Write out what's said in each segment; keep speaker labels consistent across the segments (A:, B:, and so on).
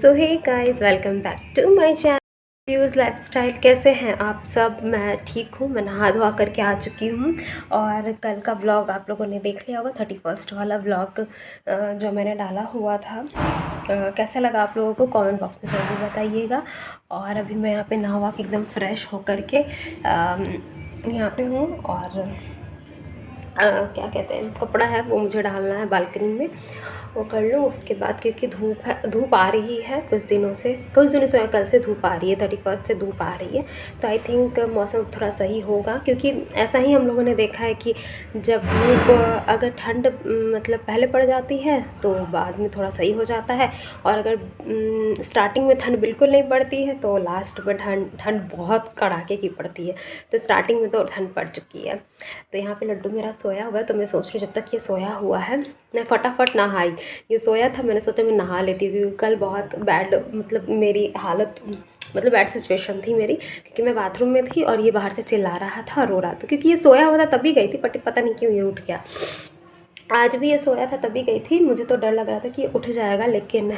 A: So hey guys, welcome back to my channel use lifestyle. कैसे हैं आप सब? मैं ठीक हूँ। मैं नहा धोआ करके आ चुकी हूँ और कल का व्लॉग आप लोगों ने देख लिया होगा, 31st वाला व्लॉग जो मैंने डाला हुआ था। कैसा लगा आप लोगों को कमेंट बॉक्स में ज़रूर बताइएगा। और अभी मैं यहाँ पे नहा के एकदम फ्रेश होकर के यहाँ पे हूँ और क्या कहते हैं, कपड़ा है वो मुझे डालना है बालकनी में, वो कर लूँ उसके बाद, क्योंकि धूप आ रही है कुछ दिनों से कल से धूप आ रही है, 31st से धूप आ रही है। तो आई थिंक मौसम थोड़ा सही होगा, क्योंकि ऐसा ही हम लोगों ने देखा है कि जब धूप अगर ठंड मतलब पहले पड़ जाती है तो बाद में थोड़ा सही हो जाता है, और अगर स्टार्टिंग में ठंड बिल्कुल नहीं पड़ती है तो लास्ट में ठंड बहुत कड़ाके की पड़ती है। तो स्टार्टिंग में तो ठंड पड़ चुकी है। तो यहाँ पे लड्डू मेरा सोया हुआ है, तो मैं सोच रही हूँ जब तक ये सोया हुआ है मैं फटाफट नहाई। ये सोया था, मैंने सोचा मैं नहा लेती हूँ, क्योंकि कल बहुत बैड मतलब मेरी हालत मतलब बैड सिचुएशन थी मेरी, क्योंकि मैं बाथरूम में थी और ये बाहर से चिल्ला रहा था और रो रहा था। क्योंकि ये सोया हुआ था तभी गई थी, बट पता नहीं क्यों ये उठ गया। आज भी ये सोया था तभी गई थी। मुझे तो डर लग रहा था कि ये उठ जाएगा, लेकिन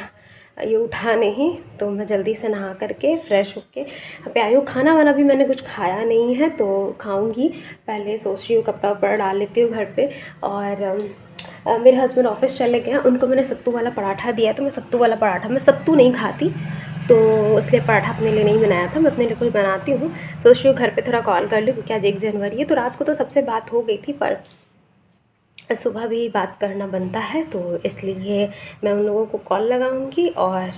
A: ये उठा नहीं। तो मैं जल्दी से नहा करके फ्रेश होके यहाँ पे आई हूँ। खाना वाना भी मैंने कुछ खाया नहीं है, तो खाऊंगी। पहले सोच रही हूँ कपड़ा वपड़ा डाल लेती हूँ घर पे। और मेरे हस्बैंड ऑफिस चले गए हैं, उनको मैंने सत्तू वाला पराठा दिया है। तो मैं सत्तू नहीं खाती, तो इसलिए पराठा अपने लिए नहीं बनाया था, मैं अपने लिए कुछ बनाती हूँ। सोच रही हूँ घर पे थोड़ा कॉल कर लूँ, क्योंकि आज 1 जनवरी है। तो रात को तो सबसे बात हो गई थी, पर सुबह भी बात करना बनता है, तो इसलिए मैं उन लोगों को कॉल लगाऊंगी और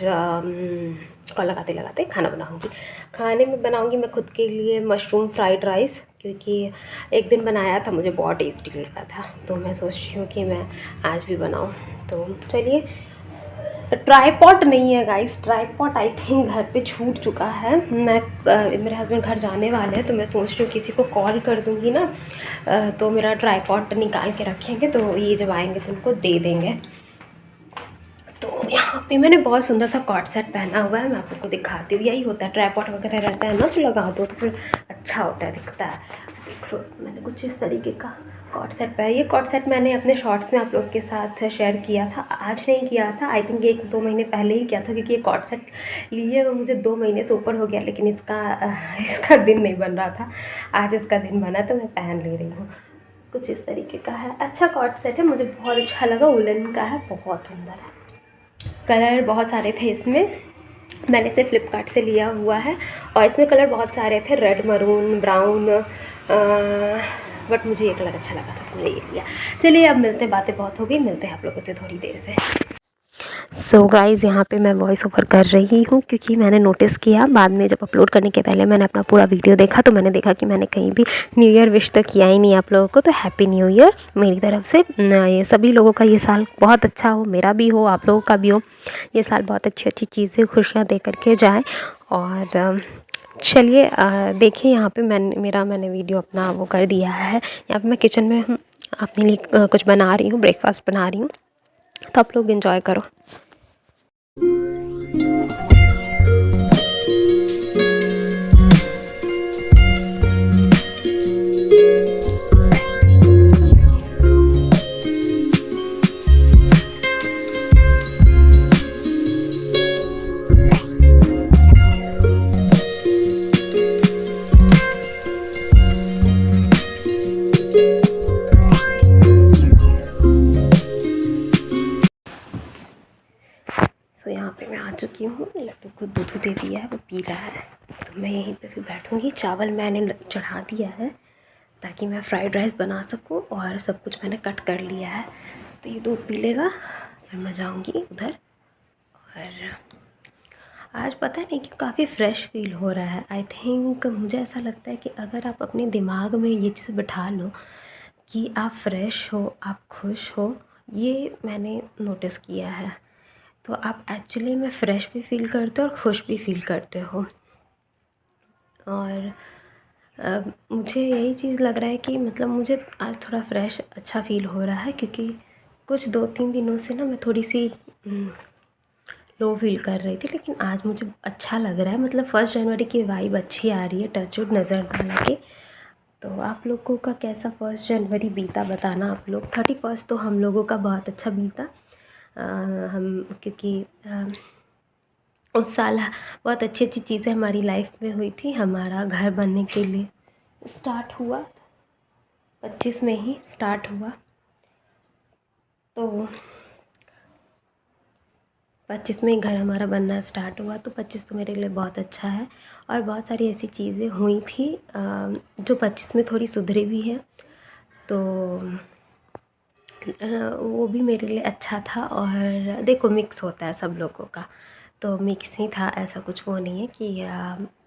A: कॉल लगाते लगाते खाना बनाऊंगी। खाने में बनाऊंगी मैं खुद के लिए मशरूम फ्राइड राइस, क्योंकि एक दिन बनाया था, मुझे बहुत टेस्टी लगा था। तो मैं सोच रही हूँ कि मैं आज भी बनाऊँ। तो चलिए, ट्राईपॉड नहीं है गाइस, ट्राईपॉड आई थिंक घर पे छूट चुका है। मेरे हस्बैंड घर जाने वाले हैं, तो मैं सोच रही हूँ किसी को कॉल कर दूँगी ना, तो मेरा ट्राईपॉड निकाल के रखेंगे, तो ये जब आएंगे तो उनको दे देंगे। तो यहाँ पे मैंने बहुत सुंदर सा कॉर्ड सेट पहना हुआ है, मैं आप लोग को दिखाती हूँ। यही होता है, ट्राईपॉड वगैरह रहता है ना, तो लगा दो तो फिर अच्छा होता है, दिखता है। देख लो, मैंने कुछ इस तरीके का कॉर्ड सेट पहना। ये कॉर्ड सेट मैंने अपने शॉर्ट्स में आप लोग के साथ शेयर किया था, आज नहीं किया था, आई थिंक 1-2 महीने पहले ही किया था, क्योंकि ये कॉर्ड सेट लिए हुए मुझे 2 महीने से ऊपर हो गया, लेकिन इसका दिन नहीं बन रहा था। आज इसका दिन बना, तो मैं पहन ले रही हूँ। कुछ इस तरीके का है, अच्छा कॉर्ड सेट है, मुझे बहुत अच्छा लगा, वुलन का है, बहुत सुंदर है। कलर बहुत सारे थे इसमें, मैंने इसे फ्लिपकार्ट से लिया हुआ है, और इसमें कलर बहुत सारे थे, रेड, मरून, ब्राउन, बट मुझे ये कलर अच्छा लगा था, तो मैंने ये लिया। चलिए अब मिलते हैं, बातें बहुत हो गई, मिलते हैं आप लोगों से थोड़ी देर से। सो गाइज़, यहाँ पे मैं वॉइस ओवर कर रही हूँ, क्योंकि मैंने नोटिस किया बाद में, जब अपलोड करने के पहले मैंने अपना पूरा वीडियो देखा, तो मैंने देखा कि मैंने कहीं भी न्यू ईयर विश तो किया ही नहीं आप लोगों को। तो हैप्पी न्यू ईयर मेरी तरफ से। ये सभी लोगों का ये साल बहुत अच्छा हो, मेरा भी हो, आप लोगों का भी हो। ये साल बहुत अच्छी अच्छी चीज़ें, खुशियाँ दे करके जाए। और चलिए देखिए, यहाँ पे मैंने वीडियो अपना वो कर दिया है। यहाँ पे मैं किचन में हूँ, अपने लिए कुछ बना रही हूँ, ब्रेकफास्ट बना रही हूँ, तो आप लोग एंजॉय करो। तो यहाँ पे मैं आ चुकी हूँ, लड्डू को दूध दे दिया है, वो पी रहा है, तो मैं यहीं पे भी बैठूँगी। चावल मैंने चढ़ा दिया है ताकि मैं फ्राइड राइस बना सकूँ, और सब कुछ मैंने कट कर लिया है। तो ये दूध पी लेगा, फिर मैं जाऊँगी उधर। और आज पता नहीं कि काफ़ी फ़्रेश फील हो रहा है। आई थिंक मुझे ऐसा लगता है कि अगर आप अपने दिमाग में ये चीज़ बिठा लो कि आप फ्रेश हो, आप खुश हो, ये मैंने नोटिस किया है, तो आप एक्चुअली में फ़्रेश भी फ़ील करते हो और खुश भी फ़ील करते हो। और मुझे यही चीज़ लग रहा है कि मतलब मुझे आज थोड़ा फ्रेश अच्छा फ़ील हो रहा है, क्योंकि कुछ 2-3 दिनों से ना मैं थोड़ी सी लो फील कर रही थी, लेकिन आज मुझे अच्छा लग रहा है। मतलब 1 जनवरी की वाइब अच्छी आ रही है, टचवुड नज़र ना लगे। तो आप लोगों का कैसा 1 जनवरी बीता बताना आप लोग। 31st तो हम लोगों का बहुत अच्छा बीता, हम क्योंकि उस साल बहुत अच्छी अच्छी चीज़ें हमारी लाइफ में हुई थी। हमारा घर बनने के लिए स्टार्ट हुआ, 25 में ही स्टार्ट हुआ। तो 25 में ही घर हमारा बनना स्टार्ट हुआ। तो 25 तो मेरे लिए बहुत अच्छा है। और बहुत सारी ऐसी चीज़ें हुई थी जो 25 में थोड़ी सुधरी भी हैं। तो वो भी मेरे लिए अच्छा था। और देखो मिक्स होता है सब लोगों का, तो मिक्स ही था, ऐसा कुछ वो नहीं है कि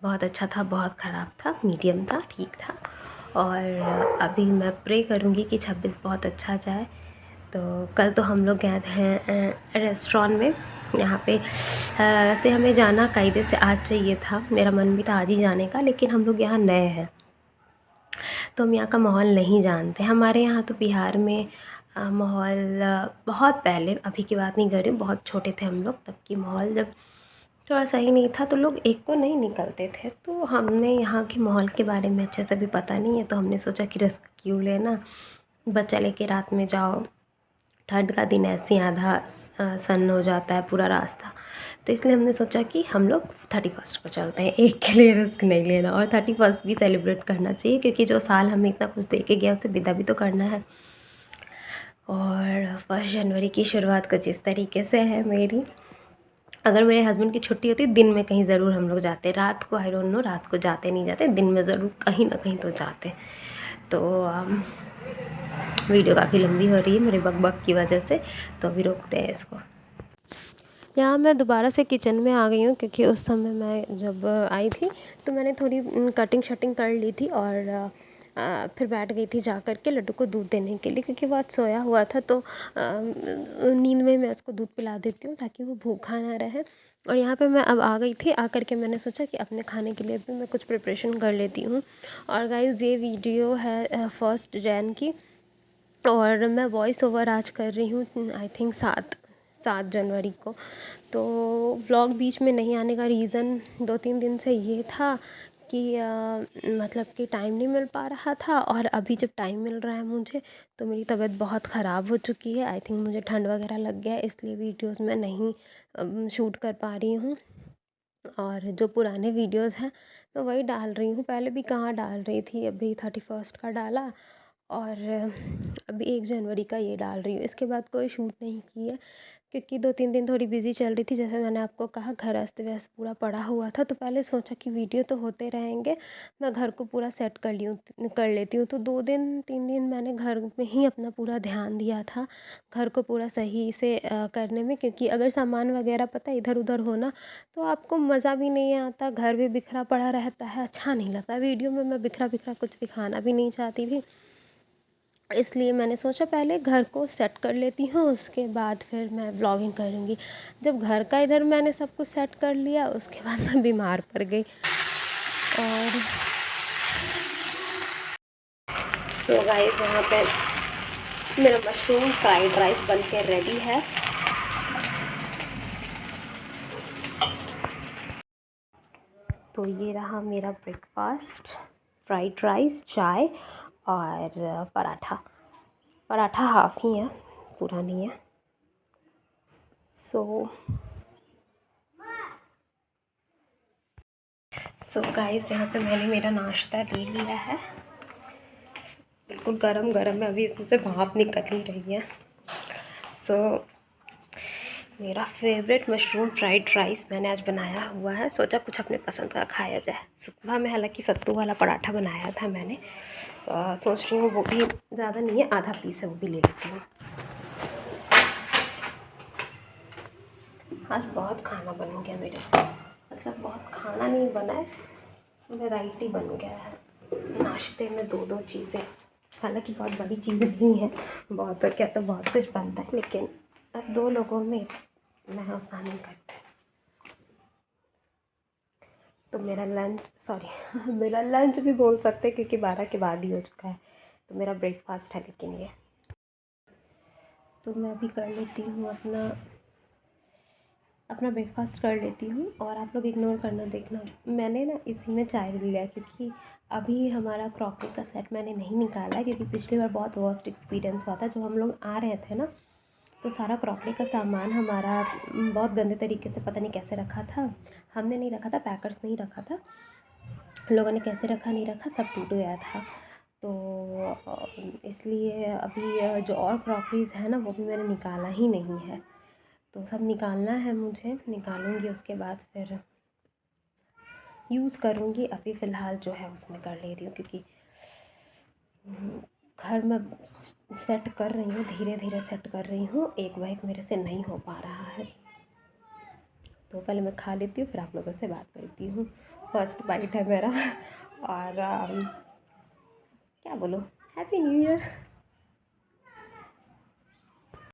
A: बहुत अच्छा था बहुत ख़राब था, मीडियम था, ठीक था। और अभी मैं प्रे करूँगी कि 26 बहुत अच्छा जाए। तो कल तो हम लोग गए थे रेस्टोरेंट में, यहाँ पे ऐसे हमें जाना कायदे से आज चाहिए था, मेरा मन भी था आज ही जाने का, लेकिन हम लोग यहाँ नए हैं तो हम यहाँ का माहौल नहीं जानते। हमारे यहाँ तो बिहार में माहौल बहुत पहले, अभी की बात नहीं कर रही हूँ, बहुत छोटे थे हम लोग तब की माहौल जब थोड़ा सही नहीं था तो लोग एक को नहीं निकलते थे। तो हमने यहाँ के माहौल के बारे में अच्छे से भी पता नहीं है, तो हमने सोचा कि रिस्क क्यों लेना, बच्चा लेके रात में जाओ, ठंड का दिन ऐसे ही आधा सन हो जाता है पूरा रास्ता। तो इसलिए हमने सोचा कि हम लोग 31 को चलते हैं, एक के लिए रिस्क नहीं लेना, और 31 भी सेलिब्रेट करना चाहिए क्योंकि जो साल हमें इतना कुछ दे के गया उसे विदा भी तो करना है। और 1 जनवरी की शुरुआत कुछ इस तरीके से है मेरी। अगर मेरे हस्बैंड की छुट्टी होती दिन में कहीं ज़रूर हम लोग जाते, रात को आई डोंट नो, रात को जाते नहीं जाते, दिन में ज़रूर कहीं ना कहीं तो जाते। तो वीडियो काफ़ी लंबी हो रही है मेरे बक की वजह से, तो अभी रोकते हैं इसको। यहाँ मैं दोबारा से किचन में आ गई हूँ क्योंकि उस समय मैं जब आई थी तो मैंने थोड़ी कटिंग शटिंग कर ली थी और फिर बैठ गई थी जा कर के लड्डू को दूध देने के लिए, क्योंकि बहुत सोया हुआ था। तो नींद में मैं उसको दूध पिला देती हूँ ताकि वो भूखा ना रहे। और यहाँ पे मैं अब आ गई थी, आकर के मैंने सोचा कि अपने खाने के लिए भी मैं कुछ प्रिपरेशन कर लेती हूँ। और गाइज़ ये वीडियो है 1 जैन की, और मैं वॉइस ओवर आज कर रही हूँ आई थिंक 7 जनवरी को। तो व्लॉग बीच में नहीं आने का रीज़न 2-3 दिन से ये था कि मतलब कि टाइम नहीं मिल पा रहा था, और अभी जब टाइम मिल रहा है मुझे तो मेरी तबीयत बहुत ख़राब हो चुकी है। आई थिंक मुझे ठंड वगैरह लग गया है, इसलिए वीडियोस मैं नहीं शूट कर पा रही हूँ। और जो पुराने वीडियोस हैं मैं वही डाल रही हूँ, पहले भी कहाँ डाल रही थी, अभी 31 का डाला और अभी 1 जनवरी का ये डाल रही हूँ। इसके बाद कोई शूट नहीं की है क्योंकि 2-3 दिन थोड़ी बिज़ी चल रही थी। जैसे मैंने आपको कहा घर अस्त व्यस्त पूरा पड़ा हुआ था, तो पहले सोचा कि वीडियो तो होते रहेंगे, मैं घर को पूरा सेट कर लेती हूँ। तो 2 दिन 3 दिन मैंने घर में ही अपना पूरा ध्यान दिया था, घर को पूरा सही से करने में, क्योंकि अगर सामान वगैरह पता इधर उधर हो ना तो आपको मज़ा भी नहीं आता, घर भी बिखरा पड़ा रहता है, अच्छा नहीं लगता। वीडियो में मैं बिखरा बिखरा कुछ दिखाना भी नहीं चाहती थी, इसलिए मैंने सोचा पहले घर को सेट कर लेती हूँ, उसके बाद फिर मैं व्लॉगिंग करूँगी। जब घर का इधर मैंने सब कुछ सेट कर लिया उसके बाद मैं बीमार पड़ गई। और तो गाइस यहाँ पे मेरा मशरूम फ्राइड राइस बन के रेडी है। तो ये रहा मेरा ब्रेकफास्ट, फ्राइड राइस, चाय और पराठा। पराठा हाफ़ ही है, पूरा नहीं है। सो गाइस यहाँ पे मैंने मेरा नाश्ता ले लिया है, बिल्कुल गरम गरम है, अभी इसमें से भाप निकल ही रही है। सो मेरा फेवरेट मशरूम फ्राइड राइस मैंने आज बनाया हुआ है, सोचा कुछ अपने पसंद का खाया जाए। सुबह में हालांकि सत्तू वाला पराठा बनाया था मैंने, सोच रही हूँ वो भी ज़्यादा नहीं है, आधा पीस है, वो भी ले लेती हूँ। आज बहुत खाना बन गया मेरे से, मतलब बहुत खाना नहीं बना है, वैरायटी बन गया है नाश्ते में 2-2 चीज़ें। हालांकि बहुत बड़ी चीज़ नहीं है, बहुत क्या तो बहुत कुछ बनता है, लेकिन अब 2 लोगों में मैं उतना नहीं करती। तो मेरा लंच भी बोल सकते हैं क्योंकि 12 के बाद ही हो चुका है। तो मेरा ब्रेकफास्ट है, लेकिन ये तो मैं भी कर लेती हूँ अपना ब्रेकफास्ट कर लेती हूँ। और आप लोग इग्नोर करना देखना, मैंने ना इसी में चाय ले लिया क्योंकि अभी हमारा क्रॉकरी का सेट मैंने नहीं निकाला, क्योंकि पिछली बार बहुत वर्स्ट एक्सपीरियंस हुआ था जब हम लोग आ रहे थे ना, तो सारा क्रॉकरी का सामान हमारा बहुत गंदे तरीके से पता नहीं कैसे रखा था। हमने नहीं रखा था, पैकर्स नहीं रखा था, लोगों ने कैसे रखा नहीं रखा सब टूट गया था। तो इसलिए अभी जो और क्रॉकरीज़ है ना वो भी मैंने निकाला ही नहीं है, तो सब निकालना है मुझे, निकालूंगी उसके बाद फिर यूज़ करूँगी। अभी फ़िलहाल जो है उसमें कर ले रही हूँ, क्योंकि घर में सेट कर रही हूँ, धीरे धीरे सेट कर रही हूँ, एक बार एक मेरे से नहीं हो पा रहा है। तो पहले मैं खा लेती हूँ फिर आप लोगों से बात करती हूँ। फर्स्ट बाइट है मेरा और क्या बोलूँ, हैप्पी न्यू ईयर।